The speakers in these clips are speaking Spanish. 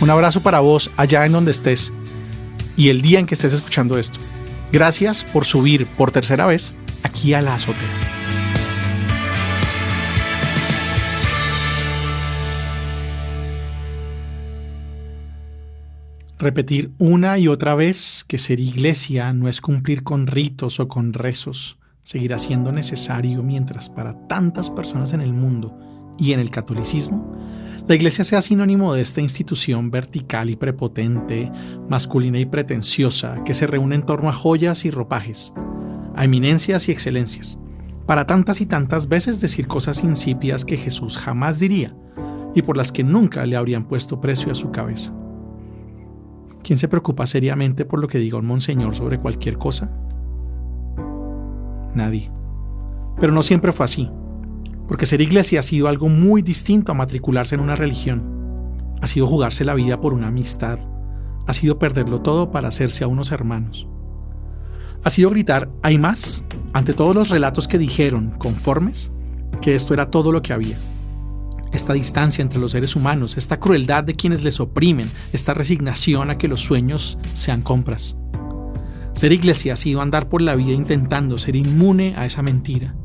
Un abrazo para vos allá en donde estés y el día en que estés escuchando esto. Gracias por subir por tercera vez aquí a la azotea. Repetir una y otra vez que ser iglesia no es cumplir con ritos o con rezos. Seguirá siendo necesario mientras para tantas personas en el mundo y en el catolicismo, la iglesia sea sinónimo de esta institución vertical y prepotente, masculina y pretenciosa, que se reúne en torno a joyas y ropajes, a eminencias y excelencias, para tantas y tantas veces decir cosas insípidas que Jesús jamás diría y por las que nunca le habrían puesto precio a su cabeza. ¿Quién se preocupa seriamente por lo que diga un monseñor sobre cualquier cosa? Nadie. Pero no siempre fue así. Porque ser iglesia ha sido algo muy distinto a matricularse en una religión. Ha sido jugarse la vida por una amistad. Ha sido perderlo todo para hacerse a unos hermanos. Ha sido gritar «hay más» ante todos los relatos que dijeron, conformes, que esto era todo lo que había. Esta distancia entre los seres humanos, esta crueldad de quienes les oprimen, esta resignación a que los sueños sean compras. Ser iglesia ha sido andar por la vida intentando ser inmune a esa mentira.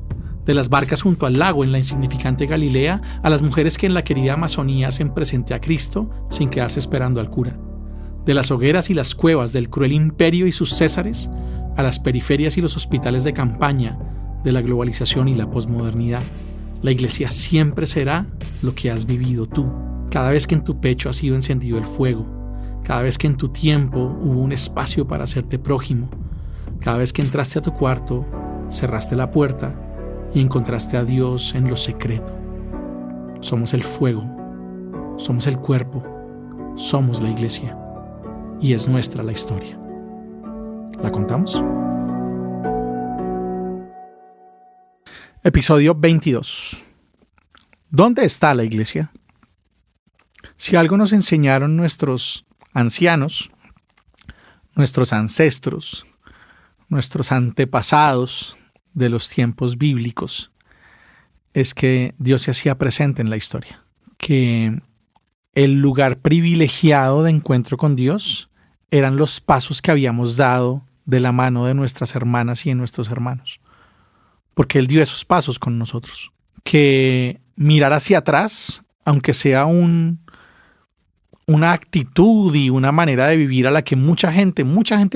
De las barcas junto al lago en la insignificante Galilea a las mujeres que en la querida Amazonía hacen presente a Cristo sin quedarse esperando al cura. De las hogueras y las cuevas del cruel imperio y sus césares a las periferias y los hospitales de campaña de la globalización y la posmodernidad. La iglesia siempre será lo que has vivido tú. Cada vez que en tu pecho ha sido encendido el fuego, cada vez que en tu tiempo hubo un espacio para hacerte prójimo, cada vez que entraste a tu cuarto, cerraste la puerta y encontraste a Dios en lo secreto. Somos el fuego, somos el cuerpo, somos la iglesia y es nuestra la historia. ¿La contamos? Episodio 22. ¿Dónde está la iglesia? Si algo nos enseñaron nuestros ancianos, nuestros ancestros, nuestros antepasados de los tiempos bíblicos, es que Dios se hacía presente en la historia, que el lugar privilegiado de encuentro con Dios eran los pasos que habíamos dado de la mano de nuestras hermanas y de nuestros hermanos, porque Él dio esos pasos con nosotros, que mirar hacia atrás, aunque sea una actitud y una manera de vivir a la que mucha gente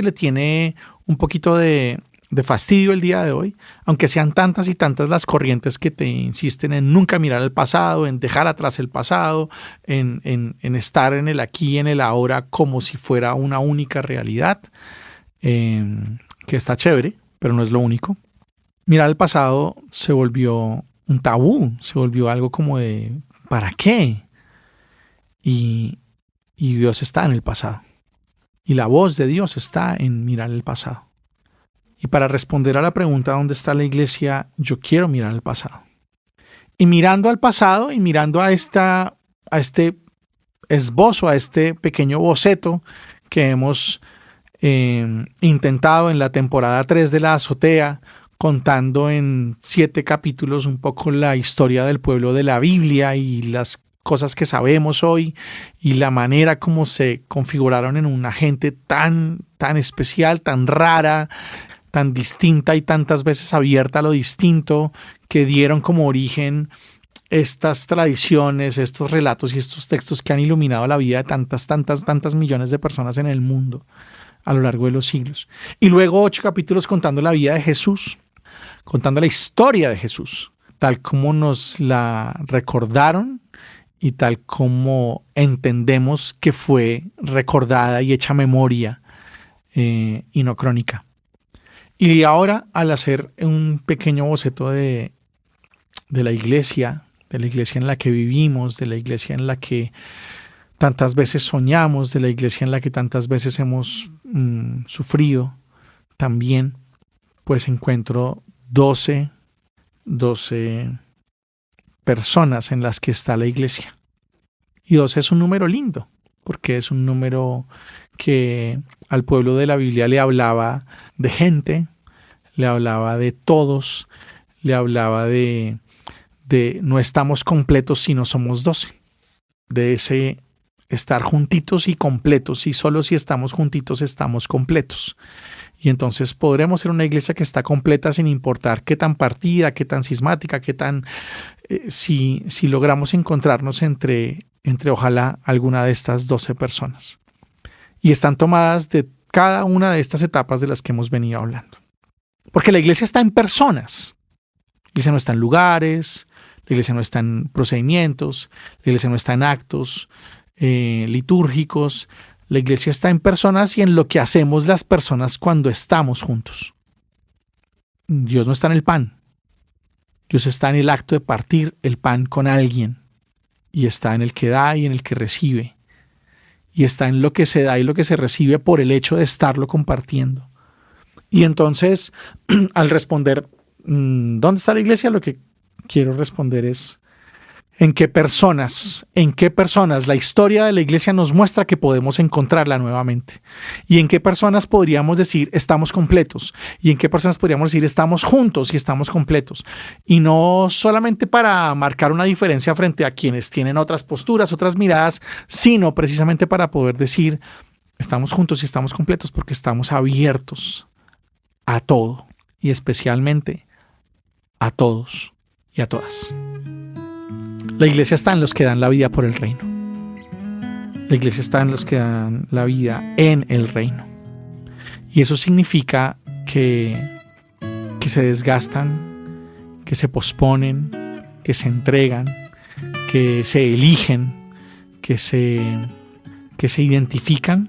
le tiene un poquito de fastidio el día de hoy, aunque sean tantas y tantas las corrientes que te insisten en nunca mirar el pasado, en dejar atrás el pasado, en estar en el aquí y en el ahora como si fuera una única realidad, que está chévere, pero no es lo único. Mirar el pasado se volvió un tabú, se volvió algo como de ¿para qué? Y Dios está en el pasado. Y la voz de Dios está en mirar el pasado. Y para responder a la pregunta ¿dónde está la iglesia? Yo quiero mirar al pasado. Y mirando al pasado y mirando a este esbozo, a este pequeño boceto que hemos intentado en la temporada 3 de La Azotea, contando en 7 capítulos un poco la historia del pueblo de la Biblia y las cosas que sabemos hoy y la manera como se configuraron en una gente tan especial, tan rara, tan distinta y tantas veces abierta a lo distinto, que dieron como origen estas tradiciones, estos relatos y estos textos que han iluminado la vida de tantas millones de personas en el mundo a lo largo de los siglos. Y luego 8 capítulos contando la vida de Jesús, contando la historia de Jesús, tal como nos la recordaron y tal como entendemos que fue recordada y hecha memoria y no crónica. Y ahora, al hacer un pequeño boceto de la iglesia en la que vivimos, de la iglesia en la que tantas veces soñamos, de la iglesia en la que tantas veces hemos sufrido, también pues encuentro 12 personas en las que está la iglesia. Y 12 es un número lindo, porque es un número que al pueblo de la Biblia le hablaba de gente, le hablaba de todos, le hablaba de no estamos completos si no somos 12. De ese estar juntitos y completos, y solo si estamos juntitos estamos completos. Y entonces podremos ser una iglesia que está completa sin importar qué tan partida, qué tan cismática, qué tan... si logramos encontrarnos entre ojalá alguna de estas 12 personas. Y están tomadas de cada una de estas etapas de las que hemos venido hablando. Porque la iglesia está en personas. La iglesia no está en lugares, la iglesia no está en procedimientos, la iglesia no está en actos litúrgicos. La iglesia está en personas y en lo que hacemos las personas cuando estamos juntos. Dios no está en el pan. Dios está en el acto de partir el pan con alguien. Y está en el que da y en el que recibe. Y está en lo que se da y lo que se recibe por el hecho de estarlo compartiendo. Y entonces, al responder, ¿dónde está la iglesia? Lo que quiero responder es, ¿en qué personas la historia de la iglesia nos muestra que podemos encontrarla nuevamente? ¿Y en qué personas podríamos decir estamos completos? ¿Y en qué personas podríamos decir estamos juntos y estamos completos? Y no solamente para marcar una diferencia frente a quienes tienen otras posturas, otras miradas, sino precisamente para poder decir estamos juntos y estamos completos porque estamos abiertos a todo y especialmente a todos y a todas. La iglesia está en los que dan la vida por el reino. La iglesia está en los que dan la vida en el reino. Y eso significa que se desgastan, que se posponen, que se entregan, que se eligen, que se identifican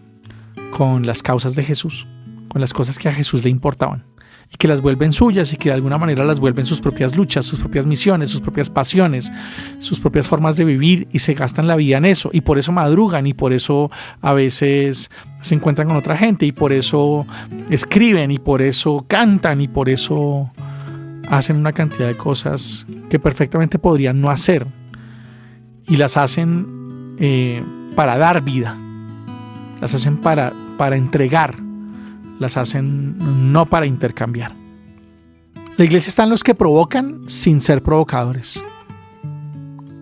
con las causas de Jesús, con las cosas que a Jesús le importaban. Y que las vuelven suyas y que de alguna manera las vuelven sus propias luchas, sus propias misiones, sus propias pasiones, sus propias formas de vivir, y se gastan la vida en eso. Y por eso madrugan, y por eso a veces se encuentran con otra gente, y por eso escriben, y por eso cantan, y por eso hacen una cantidad de cosas que perfectamente podrían no hacer. Y las hacen para dar vida, las hacen para entregar, las hacen no para intercambiar. La iglesia está en los que provocan sin ser provocadores,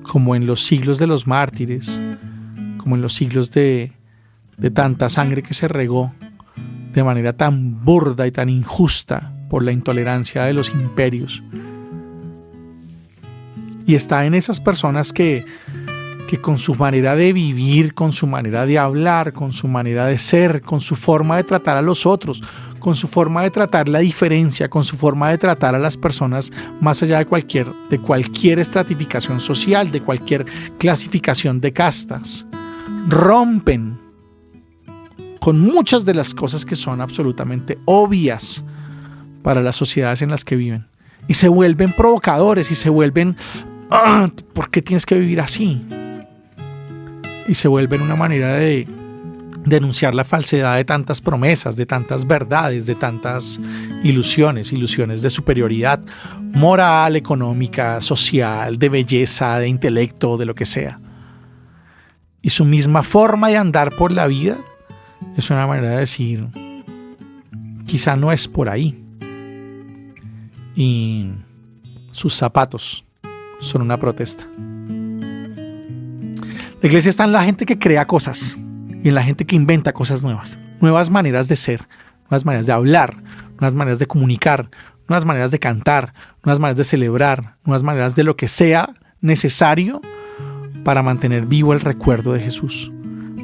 como en los siglos de los mártires, como en los siglos de tanta sangre que se regó de manera tan burda y tan injusta por la intolerancia de los imperios. Y está en esas personas que con su manera de vivir, con su manera de hablar, con su manera de ser, con su forma de tratar a los otros, con su forma de tratar la diferencia, con su forma de tratar a las personas más allá de cualquier estratificación social, de cualquier clasificación de castas, rompen con muchas de las cosas que son absolutamente obvias para las sociedades en las que viven. Y se vuelven provocadores y se vuelven, ¿por qué tienes que vivir así? Y se vuelven una manera de denunciar la falsedad de tantas promesas, de tantas verdades, de tantas ilusiones de superioridad moral, económica, social, de belleza, de intelecto, de lo que sea. Y su misma forma de andar por la vida es una manera de decir, quizá no es por ahí. Y sus zapatos son una protesta. La iglesia está en la gente que crea cosas y en la gente que inventa cosas nuevas. Nuevas maneras de ser, nuevas maneras de hablar, nuevas maneras de comunicar, nuevas maneras de cantar, nuevas maneras de celebrar, nuevas maneras de lo que sea necesario para mantener vivo el recuerdo de Jesús,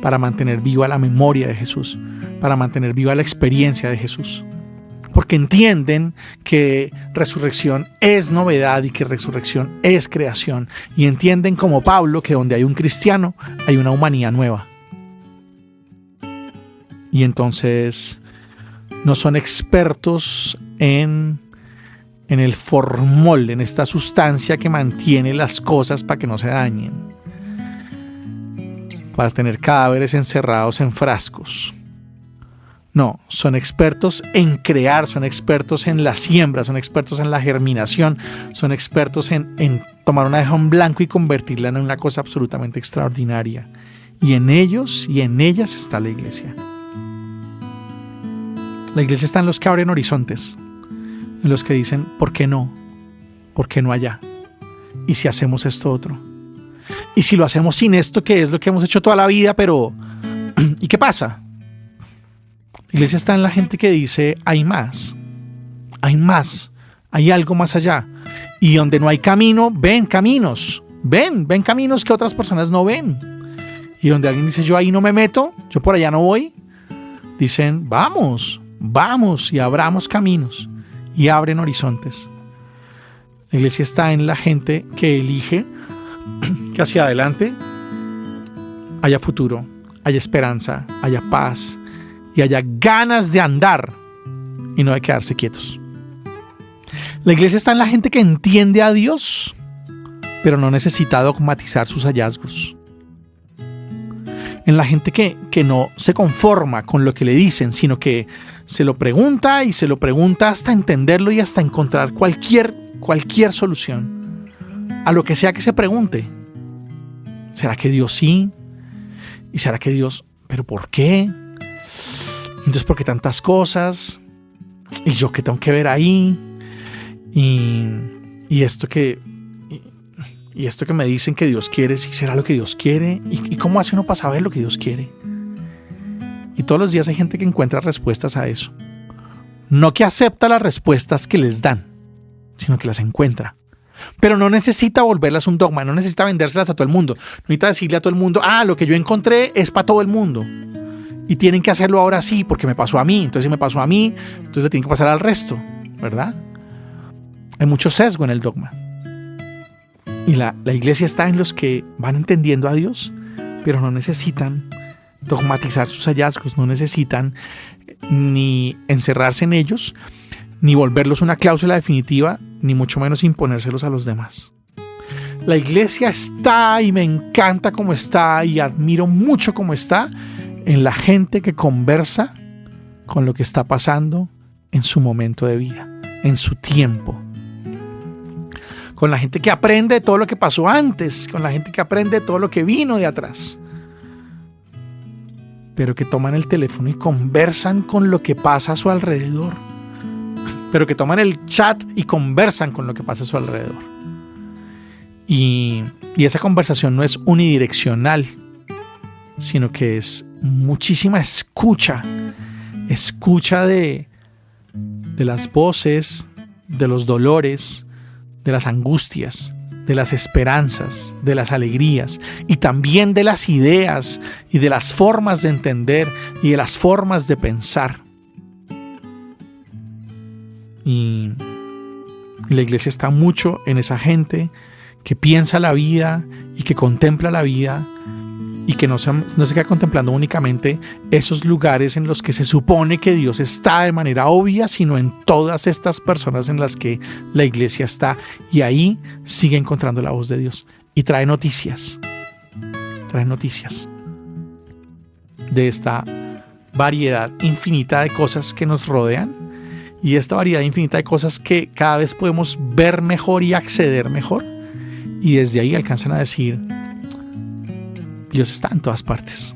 para mantener viva la memoria de Jesús, para mantener viva la experiencia de Jesús. Porque entienden que resurrección es novedad y que resurrección es creación. Y entienden como Pablo que donde hay un cristiano hay una humanidad nueva. Y entonces no son expertos en el formol, en esta sustancia que mantiene las cosas para que no se dañen, para tener cadáveres encerrados en frascos. No, son expertos en crear, son expertos en la siembra, son expertos en la germinación, son expertos en tomar una hoja en blanco y convertirla en una cosa absolutamente extraordinaria. Y en ellos y en ellas está la iglesia. La iglesia está en los que abren horizontes, en los que dicen, ¿por qué no? ¿Por qué no allá? ¿Y si hacemos esto otro? Y si lo hacemos sin esto, que es lo que hemos hecho toda la vida, pero ¿y qué pasa? La iglesia está en la gente que dice, hay más, hay algo más allá. Y donde no hay camino, ven caminos que otras personas no ven. Y donde alguien dice, yo ahí no me meto, yo por allá no voy, dicen, vamos y abramos caminos y abren horizontes. La iglesia está en la gente que elige que hacia adelante haya futuro, haya esperanza, haya paz y haya ganas de andar y no de quedarse quietos. La iglesia está en la gente que entiende a Dios, pero no necesita dogmatizar sus hallazgos. En la gente que no se conforma con lo que le dicen, sino que se lo pregunta y se lo pregunta hasta entenderlo y hasta encontrar cualquier solución a lo que sea que se pregunte. ¿Será que Dios sí? ¿Y será que Dios, pero por qué? Entonces, ¿por qué tantas cosas? ¿Y yo qué tengo que ver ahí? Y esto que me dicen que Dios quiere, ¿sí será lo que Dios quiere? ¿Y cómo hace uno para saber lo que Dios quiere? Y todos los días hay gente que encuentra respuestas a eso. No que acepta las respuestas que les dan, sino que las encuentra. Pero no necesita volverlas un dogma, no necesita vendérselas a todo el mundo. No necesita decirle a todo el mundo, lo que yo encontré es para todo el mundo. Y tienen que hacerlo ahora sí, porque me pasó a mí. Entonces si me pasó a mí, entonces le tiene que pasar al resto, ¿verdad? Hay mucho sesgo en el dogma. Y la iglesia está en los que van entendiendo a Dios, pero no necesitan dogmatizar sus hallazgos, no necesitan ni encerrarse en ellos, ni volverlos una cláusula definitiva, ni mucho menos imponérselos a los demás. La iglesia está, y me encanta cómo está, y admiro mucho cómo está, en la gente que conversa con lo que está pasando en su momento de vida, en su tiempo. Con la gente que aprende de todo lo que pasó antes, con la gente que aprende de todo lo que vino de atrás, pero que toman el teléfono y conversan con lo que pasa a su alrededor, pero que toman el chat y conversan con lo que pasa a su alrededor. Y esa conversación no es unidireccional, sino que es muchísima escucha de las voces, de los dolores, de las angustias, de las esperanzas, de las alegrías y también de las ideas y de las formas de entender y de las formas de pensar. Y la iglesia está mucho en esa gente que piensa la vida y que contempla la vida y que no se queda contemplando únicamente esos lugares en los que se supone que Dios está de manera obvia, sino en todas estas personas en las que la iglesia está, y ahí sigue encontrando la voz de Dios y trae noticias de esta variedad infinita de cosas que nos rodean y esta variedad infinita de cosas que cada vez podemos ver mejor y acceder mejor, y desde ahí alcanzan a decir: Dios está en todas partes.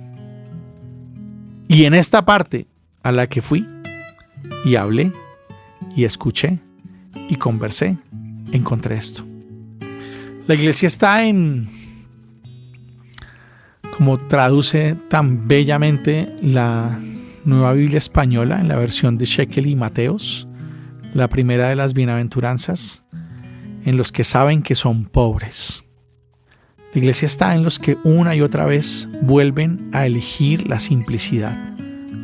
Y en esta parte a la que fui y hablé y escuché y conversé, encontré esto. La iglesia está en, como traduce tan bellamente la Nueva Biblia Española en la versión de Shekel y Mateos, la primera de las bienaventuranzas, en los que saben que son pobres. La iglesia está en los que una y otra vez vuelven a elegir la simplicidad,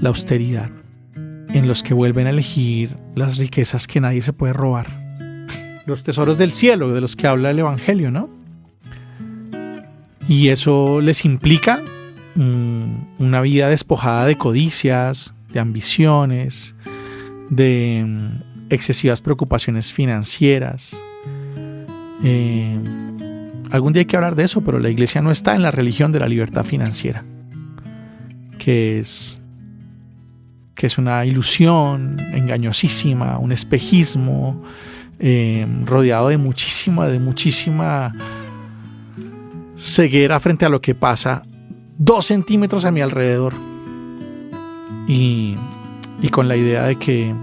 la austeridad, en los que vuelven a elegir las riquezas que nadie se puede robar, los tesoros del cielo de los que habla el Evangelio, ¿no? Y eso les implica una vida despojada de codicias, de ambiciones, de excesivas preocupaciones financieras. Algún día hay que hablar de eso, pero la iglesia no está en la religión de la libertad financiera, que es una ilusión engañosísima, un espejismo, rodeado de muchísima ceguera frente a lo que pasa 2 centímetros a mi alrededor, y con la idea de que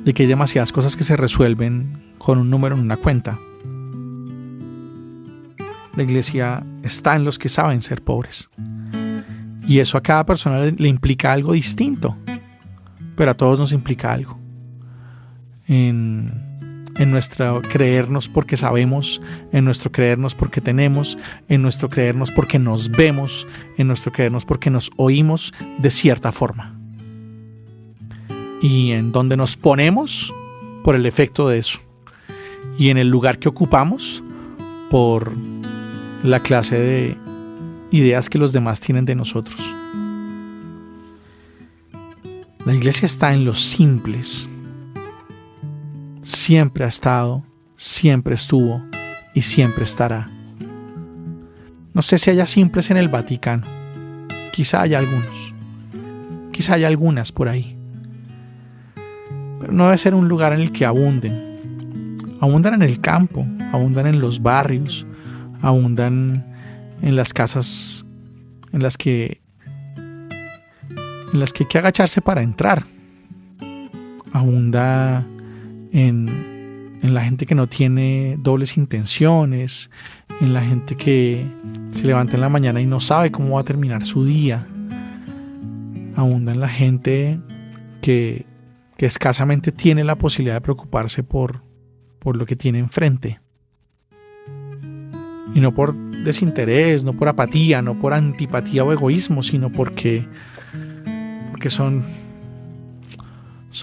hay demasiadas cosas que se resuelven con un número en una cuenta. La iglesia está en los que saben ser pobres. Y eso a cada persona le implica algo distinto, pero a todos nos implica algo. En nuestro creernos porque sabemos, en nuestro creernos porque tenemos, en nuestro creernos porque nos vemos, en nuestro creernos porque nos oímos de cierta forma. Y en donde nos ponemos por el efecto de eso. Y en el lugar que ocupamos por la clase de ideas que los demás tienen de nosotros. La iglesia está en los simples. Siempre ha estado, siempre estuvo y siempre estará. No sé si haya simples en el Vaticano. Quizá haya algunos. Quizá haya algunas por ahí. Pero no debe ser un lugar en el que abunden. Abundan en el campo, abundan en los barrios, abundan en las casas en las que hay que agacharse para entrar. Abunda en la gente que no tiene dobles intenciones, en la gente que se levanta en la mañana y no sabe cómo va a terminar su día. Abunda en la gente que escasamente tiene la posibilidad de preocuparse por lo que tiene enfrente. Y no por desinterés, no por apatía, no por antipatía o egoísmo, sino porque son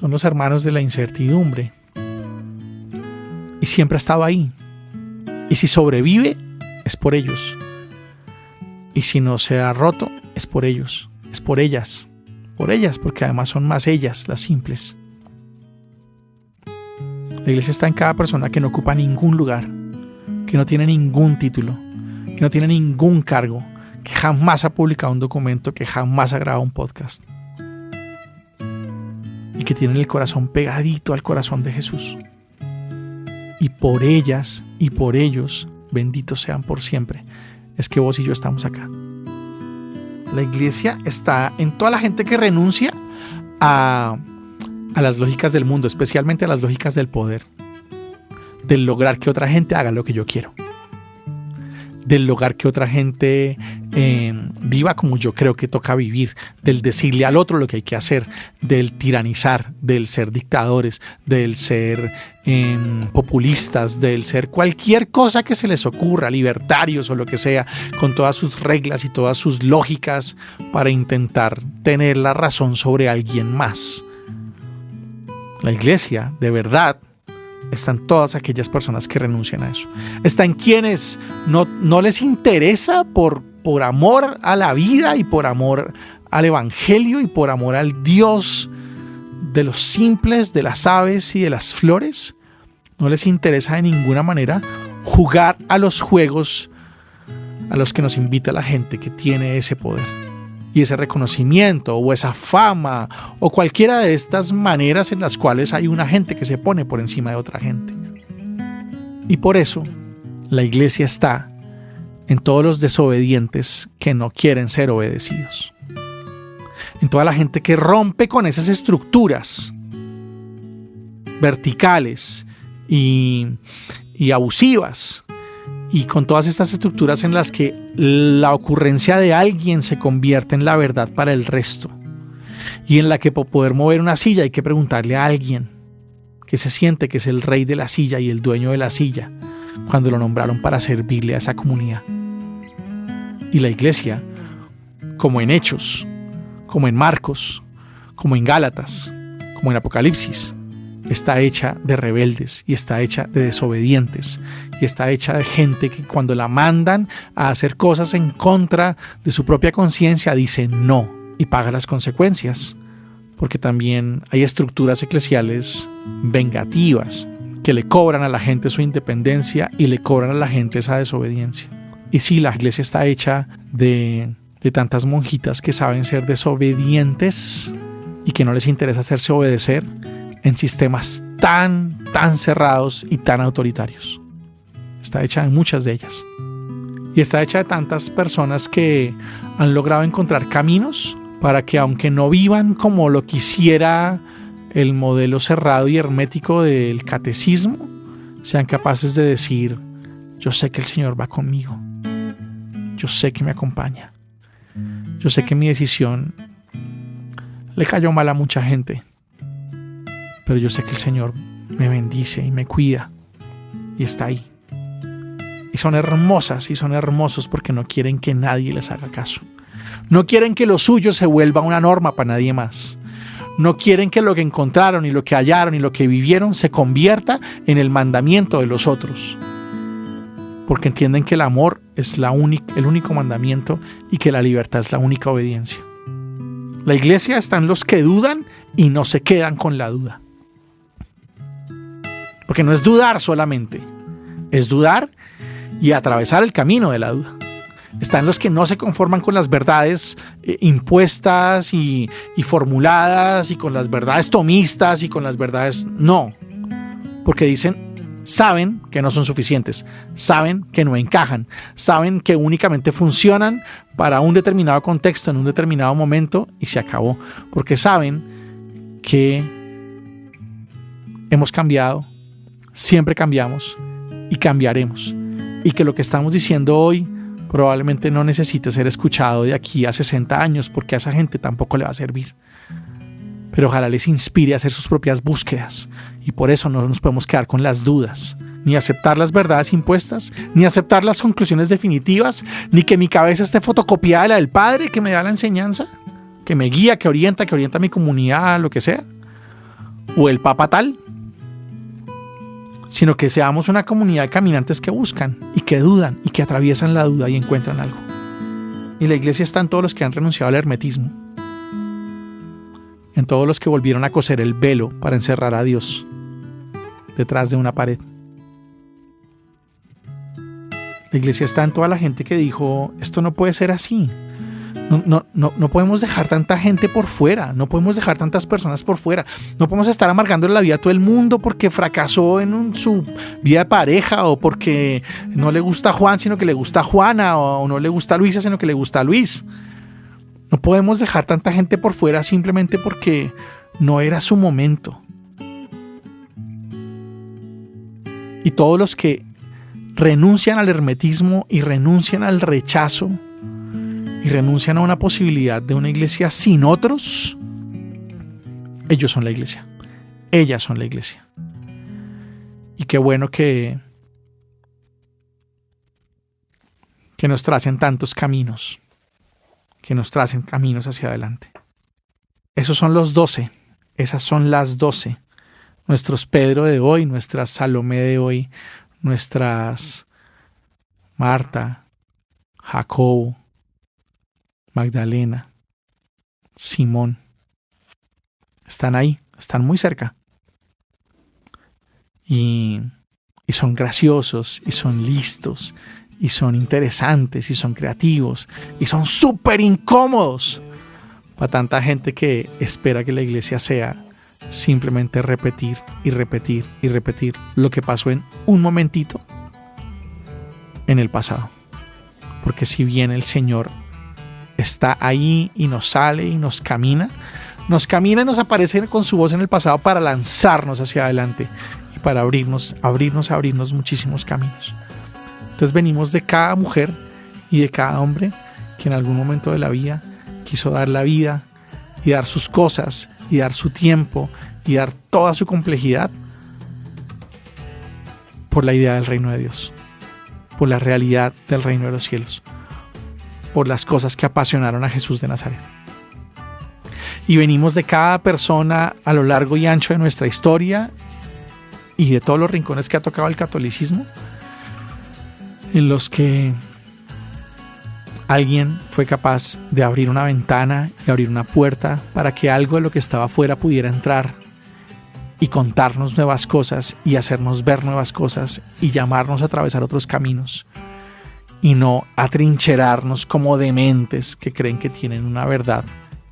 los hermanos de la incertidumbre. Y siempre ha estado ahí. Y si sobrevive, es por ellos. Y si no se ha roto, es por ellos. Es por ellas. Por ellas, porque además son más ellas, las simples. La iglesia está en cada persona que no ocupa ningún lugar, que no tiene ningún título, que no tiene ningún cargo, que jamás ha publicado un documento, que jamás ha grabado un podcast. Y que tienen el corazón pegadito al corazón de Jesús. Y por ellas y por ellos, benditos sean por siempre, es que vos y yo estamos acá. La iglesia está en toda la gente que renuncia a las lógicas del mundo, especialmente a las lógicas del poder, del lograr que otra gente haga lo que yo quiero, del lograr que otra gente viva como yo creo que toca vivir, del decirle al otro lo que hay que hacer, del tiranizar, del ser dictadores, del ser populistas, del ser cualquier cosa que se les ocurra, libertarios o lo que sea, con todas sus reglas y todas sus lógicas para intentar tener la razón sobre alguien más. La iglesia, de verdad, están todas aquellas personas que renuncian a eso. Está en quienes no les interesa por amor a la vida y por amor al evangelio y por amor al Dios de los simples, de las aves y de las flores. No les interesa de ninguna manera jugar a los juegos a los que nos invita la gente que tiene ese poder y ese reconocimiento o esa fama o cualquiera de estas maneras en las cuales hay una gente que se pone por encima de otra gente. Y por eso la iglesia está en todos los desobedientes que no quieren ser obedecidos, en toda la gente que rompe con esas estructuras verticales y abusivas, y con todas estas estructuras en las que la ocurrencia de alguien se convierte en la verdad para el resto, y en la que por poder mover una silla hay que preguntarle a alguien que se siente que es el rey de la silla y el dueño de la silla cuando lo nombraron para servirle a esa comunidad. Y la iglesia, como en Hechos, como en Marcos, como en Gálatas, como en Apocalipsis, está hecha de rebeldes y está hecha de desobedientes y está hecha de gente que cuando la mandan a hacer cosas en contra de su propia conciencia dice no y paga las consecuencias, porque también hay estructuras eclesiales vengativas que le cobran a la gente su independencia y le cobran a la gente esa desobediencia. Y sí, la iglesia está hecha de tantas monjitas que saben ser desobedientes y que no les interesa hacerse obedecer en sistemas tan cerrados y tan autoritarios. Está hecha de muchas de ellas. Y está hecha de tantas personas que han logrado encontrar caminos para que, aunque no vivan como lo quisiera el modelo cerrado y hermético del catecismo, sean capaces de decir: yo sé que el Señor va conmigo. yo sé que me acompaña. Yo sé que mi decisión le cayó mal a mucha gente, pero yo sé que el Señor me bendice y me cuida y está ahí. Y son hermosas y son hermosos porque no quieren que nadie les haga caso. No quieren que lo suyo se vuelva una norma para nadie más. No quieren que lo que encontraron y lo que hallaron y lo que vivieron se convierta en el mandamiento de los otros. Porque entienden que el amor es el único mandamiento y que la libertad es la única obediencia. La iglesia están los que dudan y no se quedan con la duda. Porque no es dudar solamente, es dudar y atravesar el camino de la duda. Están los que no se conforman con las verdades impuestas y formuladas y con las verdades tomistas y con las verdades no. Porque saben que no son suficientes, saben que no encajan, saben que únicamente funcionan para un determinado contexto en un determinado momento y se acabó. Porque saben que hemos cambiado, siempre cambiamos y cambiaremos. Y que lo que estamos diciendo hoy probablemente no necesite ser escuchado de aquí a 60 años porque a esa gente tampoco le va a servir. Pero ojalá les inspire a hacer sus propias búsquedas. Y por eso no nos podemos quedar con las dudas, ni aceptar las verdades impuestas, ni aceptar las conclusiones definitivas, ni que mi cabeza esté fotocopiada de la del Padre que me da la enseñanza, que me guía, que orienta a mi comunidad, lo que sea, o el Papa tal, sino que seamos una comunidad de caminantes que buscan y que dudan y que atraviesan la duda y encuentran algo. Y la iglesia está en todos los que han renunciado al hermetismo, en todos los que volvieron a coser el velo para encerrar a Dios detrás de una pared. La iglesia está en toda la gente que dijo, esto no puede ser así. No podemos dejar tanta gente por fuera, no podemos dejar tantas personas por fuera, no podemos estar amargándole la vida a todo el mundo porque fracasó en su vida de pareja o porque no le gusta Juan sino que le gusta Juana o no le gusta Luisa sino que le gusta Luis. No podemos dejar tanta gente por fuera simplemente porque no era su momento. Y todos los que renuncian al hermetismo y renuncian al rechazo y renuncian a una posibilidad de una iglesia sin otros, ellos son la iglesia. Ellas son la iglesia. Y qué bueno que nos tracen tantos caminos, que nos tracen caminos hacia adelante. Esos son los 12, esas son las 12. Nuestros Pedro de hoy, nuestras Salomé de hoy, nuestras Marta, Jacobo, Magdalena, Simón. Están ahí, están muy cerca. Y son graciosos, y son listos, y son interesantes, y son creativos, y son súper incómodos para tanta gente que espera que la iglesia sea simplemente repetir y repetir y repetir lo que pasó en un momentito en el pasado. Porque si bien el Señor está ahí y nos sale y nos camina y nos aparece con su voz en el pasado para lanzarnos hacia adelante y para abrirnos muchísimos caminos. Entonces venimos de cada mujer y de cada hombre que en algún momento de la vida quiso dar la vida y dar sus cosas y dar su tiempo y dar toda su complejidad por la idea del reino de Dios, por la realidad del reino de los cielos, por las cosas que apasionaron a Jesús de Nazaret. Y venimos de cada persona a lo largo y ancho de nuestra historia y de todos los rincones que ha tocado el catolicismo, en los que alguien fue capaz de abrir una ventana y abrir una puerta para que algo de lo que estaba afuera pudiera entrar y contarnos nuevas cosas y hacernos ver nuevas cosas y llamarnos a atravesar otros caminos y no atrincherarnos como dementes que creen que tienen una verdad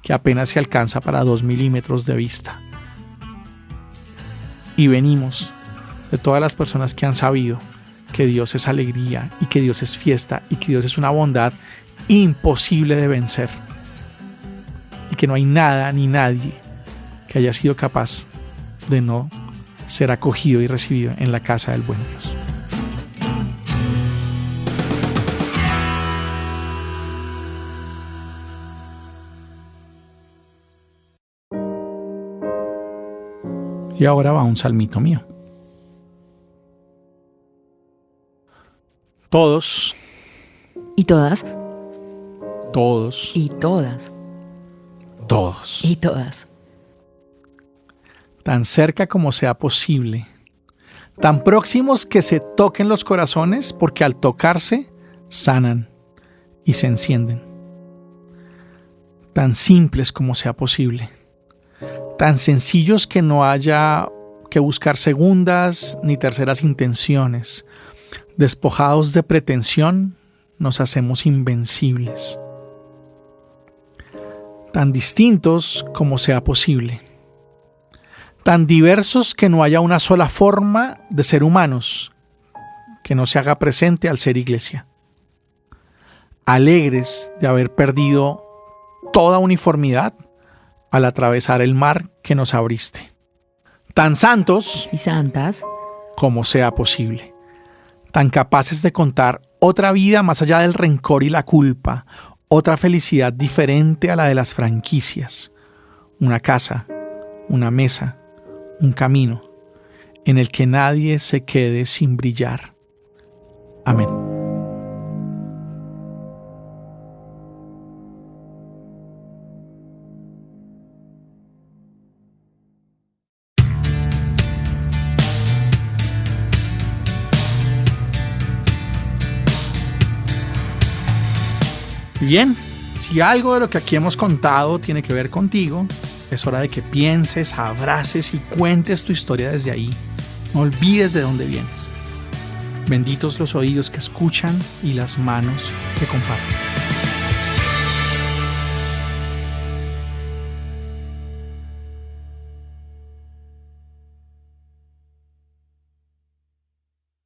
que apenas se alcanza para 2 milímetros de vista. Y venimos de todas las personas que han sabido que Dios es alegría y que Dios es fiesta y que Dios es una bondad imposible de vencer y que no hay nada ni nadie que haya sido capaz de no ser acogido y recibido en la casa del buen Dios. Y ahora va un salmito mío. Todos, Y todas, todos, y todas, todos, y todas. tan cerca como sea posible, tan próximos que se toquen los corazones, porque al tocarse sanan y se encienden. Tan simples como sea posible, tan sencillos que no haya que buscar segundas ni terceras intenciones. Despojados de pretensión, nos hacemos invencibles. Tan distintos como sea posible, tan diversos que no haya una sola forma de ser humanos que no se haga presente al ser iglesia. Alegres de haber perdido toda uniformidad al atravesar el mar que nos abriste. Tan santos Y santas, como sea posible, tan capaces de contar otra vida más allá del rencor y la culpa, otra felicidad diferente a la de las franquicias, una casa, una mesa, un camino en el que nadie se quede sin brillar. Amén. Bien, si algo de lo que aquí hemos contado tiene que ver contigo, es hora de que pienses, abraces y cuentes tu historia desde ahí. No olvides de dónde vienes. Benditos los oídos que escuchan y las manos que comparten.